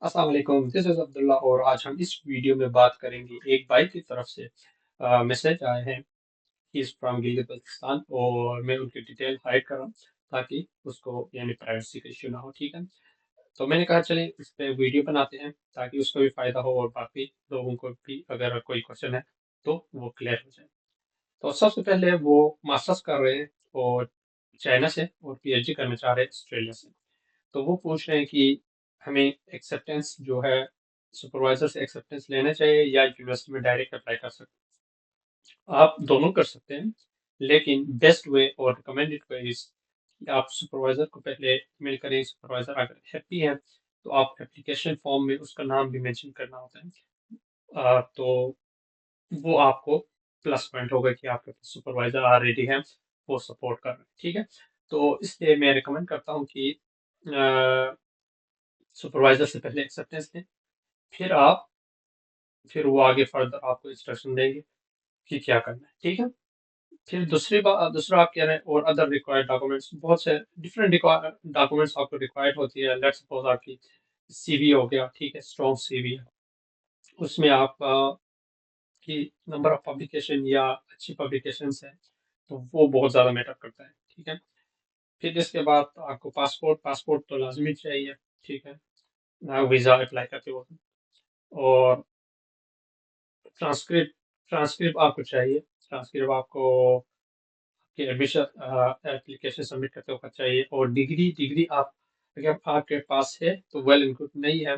अस्सलाम वालेकुम, this is Abdullah और आज हम इस वीडियो में बात करेंगे एक भाई की तरफ से मैसेज आए हैं he is from Gilgit Baltistan और मैं उनकी डिटेल हाइड कर रहा हूँ ताकि उसको यानी प्राइवेसी का इश्यू ना हो, ठीक है। तो मैंने कहा चले इस पे वीडियो बनाते हैं ताकि उसको भी फ़ायदा हो और बाकी लोगों को भी अगर कोई क्वेश्चन है तो वो क्लियर हो जाए। तो सबसे पहले वो मास्टर्स कर रहे हैं और चाइना से और पीएचडी करना चाह रहे हैं ऑस्ट्रेलिया से। तो वो पूछ रहे हैं कि हमें एक्सेप्टेंस जो है सुपरवाइजर से एक्सेप्टेंस लेना चाहिए या यूनिवर्सिटी में डायरेक्ट अप्लाई कर सकते हैं। आप दोनों कर सकते हैं, लेकिन बेस्ट वे और रिकमेंडेड वे इज कि आप सुपरवाइजर को पहले ईमेल करें। सुपरवाइजर अगर हैप्पी है तो आप एप्लीकेशन फॉर्म में उसका नाम भी मेंशन करना होता है। तो वो आपको प्लस पॉइंट होगा कि आपके पास सुपरवाइजर ऑलरेडी है, वो सपोर्ट कर रहे हैं, ठीक है। तो इसलिए मैं रिकमेंड करता हूँ कि सुपरवाइजर से पहले एक्सेप्टेंस लें, फिर आप फिर वो आगे फर्दर आपको इंस्ट्रक्शन देंगे कि क्या करना है, ठीक है। फिर दूसरा आप कह रहे हैं और अदर रिक्वायर्ड डॉक्यूमेंट्स, बहुत से डिफरेंट डॉक्यूमेंट्स आपको रिक्वायर्ड होती है। लेट्स सपोज आपकी सीवी हो गया, ठीक है, स्ट्रॉन्ग सीवी है, उसमें आप की नंबर ऑफ पब्लिकेशन या अच्छी पब्लिकेशंस है, तो वो बहुत ज़्यादा मैटर करता है, ठीक है। फिर इसके बाद आपको पासपोर्ट तो लाजमी चाहिए, ठीक है, ना वीज़ा अप्लाई करते हो। और ट्रांसक्रिप्ट ट्रांसक्रिप्ट आपको चाहिए। ट्रांसक्रिप्ट आपको कि एडमिशन एप्लीकेशन सबमिट करते वक्त चाहिए। और डिग्री आप अगर आपके पास है तो वेल एंड गुड, नहीं है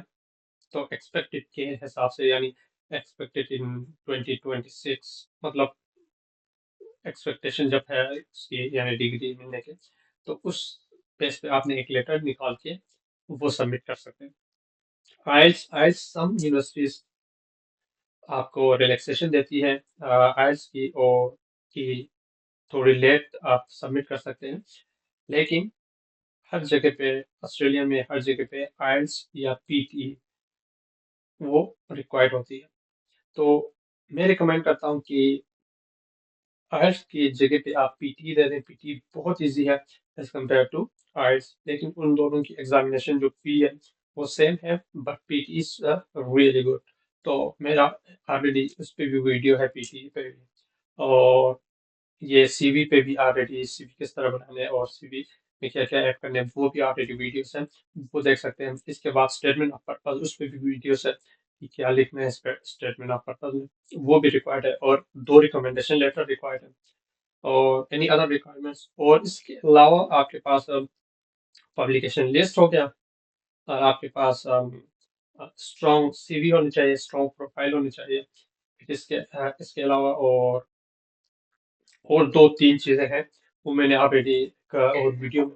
तो एक्सपेक्टेड के हिसाब से, यानी एक्सपेक्टेड इन 2026, मतलब एक्सपेक्टेशन जब है उसकी यानी डिग्री मिलने के, तो उस बेस पे आपने एक लेटर निकाल के वो सबमिट कर सकते हैं। आइल्स आइल्स सम यूनिवर्सिटीज आपको रिलैक्सेशन देती है आइल्स की, और की थोड़ी लेट आप सबमिट कर सकते हैं, लेकिन हर जगह पे ऑस्ट्रेलिया में हर जगह पे आइल्स या पीटी वो रिक्वायर्ड होती है। तो मैं रिकमेंड करता हूँ कि आइल्स की जगह पे आप पीटी दे दें। पीटी बहुत इजी है एज कम्पेयर टू आइल्स, लेकिन उन दोनों की एग्जामिनेशन जो फी है वो सेम है, but PT is really good. तो मेरा ऑलरेडी उस पर भी वीडियो है, पीटी पे भी। और ये सीवी पे भी ऑलरेडी सीवी किस तरह बनाने हैं और सीवी में क्या क्या ऐड करने हैं वो भी ऑलरेडी वीडियोस हैं, वो देख सकते हैं। इसके बाद स्टेटमेंट ऑफ पर्पज, उस पर भी वीडियोस है कि क्या लिखना है स्टेटमेंट ऑफ पर्पज में, वो भी रिक्वायर्ड है। और दो रिकमेंडेशन लेटर रिक्वायर्ड है और एनी अदर रिक्वायरमेंट्स। और इसके अलावा आपके पास पब्लिकेशन लिस्ट हो गया, और आपके पास स्ट्रॉन्ग सीवी होनी चाहिए, स्ट्रॉन्ग प्रोफाइल होनी चाहिए। इसके अलावा और दो तीन चीजें हैं, वो मैंने ऑलरेडी एक और वीडियो में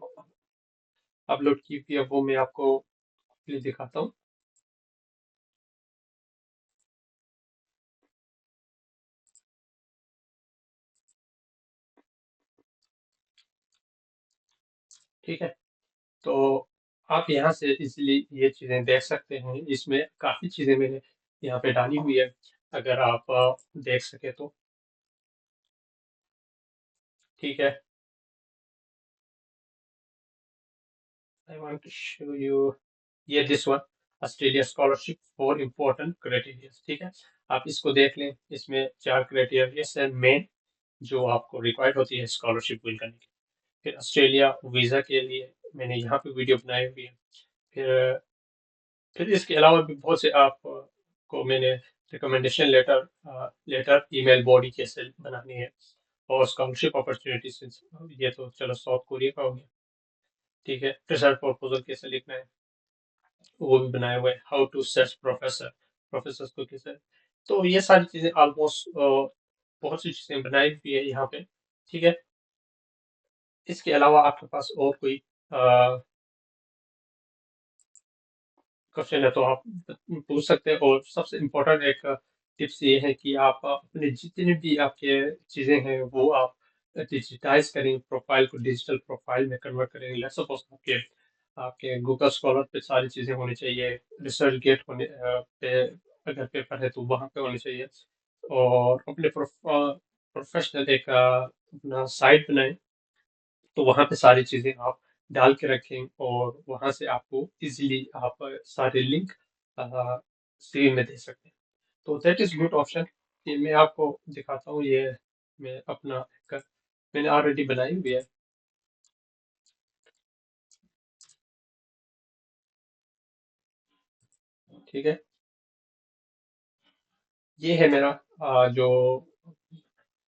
अपलोड की हुई है, वो मैं आपको प्लीज दिखाता हूँ। ठीक है, तो आप यहाँ से इसलिए ये चीजें देख सकते हैं, इसमें काफी चीजें मैंने यहाँ पे डाली हुई है, अगर आप देख सके तो। ठीक है, I want to show you ये this one, Australia scholarship for important criteria, ठीक है। आप इसको देख लें, इसमें चार क्राइटेरिया मेन जो आपको रिक्वायर्ड होती है स्कॉलरशिप विल करने की। फिर ऑस्ट्रेलिया वीजा के लिए मैंने यहाँ पे वीडियो बनाई हुई है। फिर फिर इसके अलावा भी बहुत से आप को मैंने रिकमेंडेशन लेटर ईमेल बॉडी कैसे बनानी है, और स्कॉलरशिप अपॉर्चुनिटीज, ये तो चलो साउथ कोरिया का हो गया, ठीक है। रिसर्च प्रपोजल कैसे लिखना है वो भी बनाए हुए, हाउ टू सर्च प्रोफेसर को कैसे। तो ये सारी चीजें ऑलमोस्ट बहुत सी चीजें बनाई हुई है यहाँ पे, ठीक है। इसके अलावा आपके पास और कोई क्वेश्चन है तो आप पूछ सकते हैं। और सबसे इम्पोर्टेंट एक टिप्स ये है कि आप अपने जितने भी आपके चीज़ें हैं वो आप डिजिटाइज करें, प्रोफाइल को डिजिटल प्रोफाइल में कन्वर्ट करें। लेट्स सपोज आपके आपके गूगल स्कॉलर पे सारी चीज़ें होनी चाहिए, रिसर्च गेट पे अगर पेपर है तो वहाँ पे होनी चाहिए। और अपने प्रोफेशनल एक अपना साइट बनाएं, तो वहाँ पे सारी चीज़ें आप डाल के रखें, और वहाँ से आपको इजीली आप सारे लिंक सीवी में दे सकते हैं। तो दैट इज गुड ऑप्शन। ये मैं आपको दिखाता हूँ, ये मैं अपना मैंने ऑलरेडी बनाई हुई है। ठीक है, ये है मेरा जो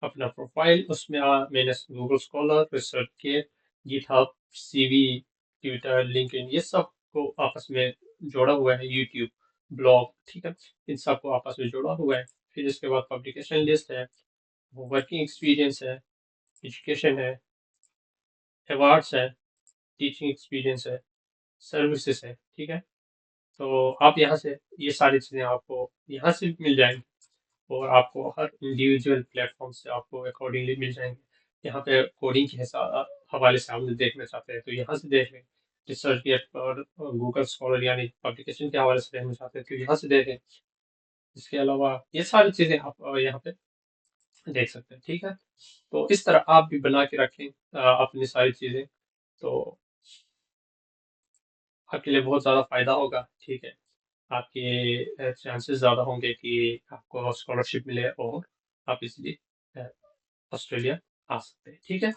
अपना प्रोफाइल। उसमें मैंने गूगल स्कॉलर, रिसर्च के, गिटहब, सीवी, ट्विटर, लिंक्डइन, ये सब को आपस में जोड़ा हुआ है, यूट्यूब, ब्लॉग, ठीक है, इन सब को आपस में जोड़ा हुआ है। फिर इसके बाद पब्लिकेशन लिस्ट है, वर्किंग एक्सपीरियंस है, एजुकेशन है, अवार्ड्स है, टीचिंग एक्सपीरियंस है, सर्विसेज है। ठीक है, तो आप यहाँ से ये सारी चीज़ें आपको यहाँ से मिल जाएंगी, और आपको हर इंडिविजुअल प्लेटफॉर्म से आपको अकॉर्डिंगली मिल जाएंगे। यहाँ पे कोडिंग के हिसाब हवाले से हम देखना चाहते हैं तो यहाँ से देख लें। रिसर्च गेट और गूगल स्कॉलर यानी पब्लिकेशन के हवाले से देखना चाहते हैं तो यहाँ से देखें। इसके अलावा ये सारी चीज़ें आप यहाँ पे देख सकते हैं। ठीक है, तो इस तरह आप भी बना के रखें अपनी सारी चीज़ें, तो आपके लिए बहुत ज़्यादा फायदा होगा। ठीक है, आपके चांसेस ज़्यादा होंगे कि आपको स्कॉलरशिप मिले और आप इसलिए ऑस्ट्रेलिया आ सकते हैं। ठीक है,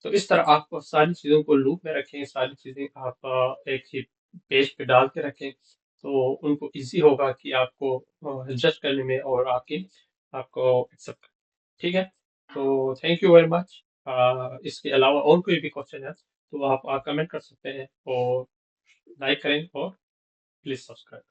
तो इस तरह आप सारी चीज़ों को लूप में रखें, सारी चीज़ें आप एक ही पेज पे डाल के रखें, तो उनको इजी होगा कि आपको जज करने में और आपको एक्सेप्ट। ठीक है, तो थैंक यू वेरी मच। इसके अलावा और कोई भी क्वेश्चन है तो आप कमेंट कर सकते हैं, और लाइक करें और प्लीज सब्सक्राइब।